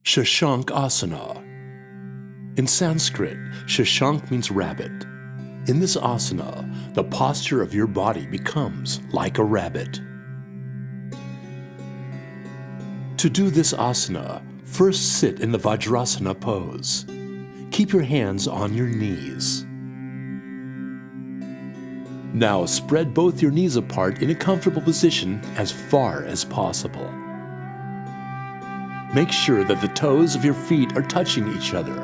Shashankasana. In Sanskrit, Shashank means rabbit. In this asana, the posture of your body becomes like a rabbit. To do this asana, first sit in the Vajrasana pose. Keep your hands on your knees. Now spread both your knees apart in a comfortable position as far as possible. Make sure that the toes of your feet are touching each other.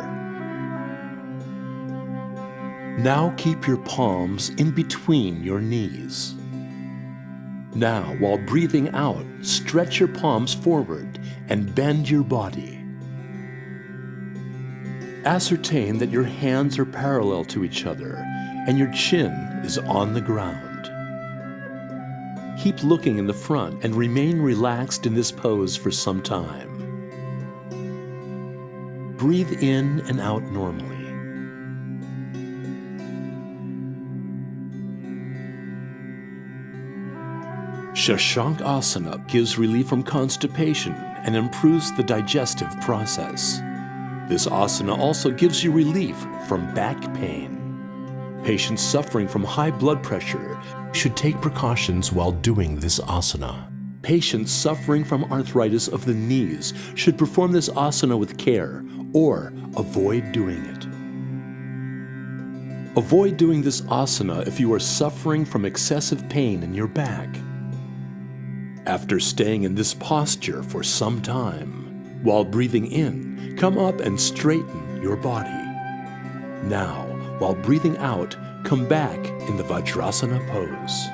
Now keep your palms in between your knees. Now, while breathing out, stretch your palms forward and bend your body. Ascertain that your hands are parallel to each other and your chin is on the ground. Keep looking in the front and remain relaxed in this pose for some time. Breathe in and out normally. Shashankasana gives relief from constipation and improves the digestive process. This asana also gives you relief from back pain. Patients suffering from high blood pressure should take precautions while doing this asana. Patients suffering from arthritis of the knees should perform this asana with care or avoid doing it. Avoid doing this asana if you are suffering from excessive pain in your back. After staying in this posture for some time, while breathing in, come up and straighten your body. Now, while breathing out, come back in the Vajrasana pose.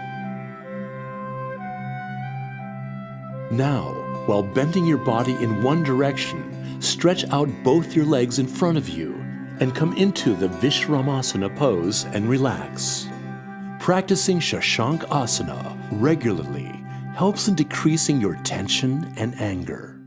Now, while bending your body in one direction, stretch out both your legs in front of you and come into the Vishramasana pose and relax. Practicing Shashankasana regularly helps in decreasing your tension and anger.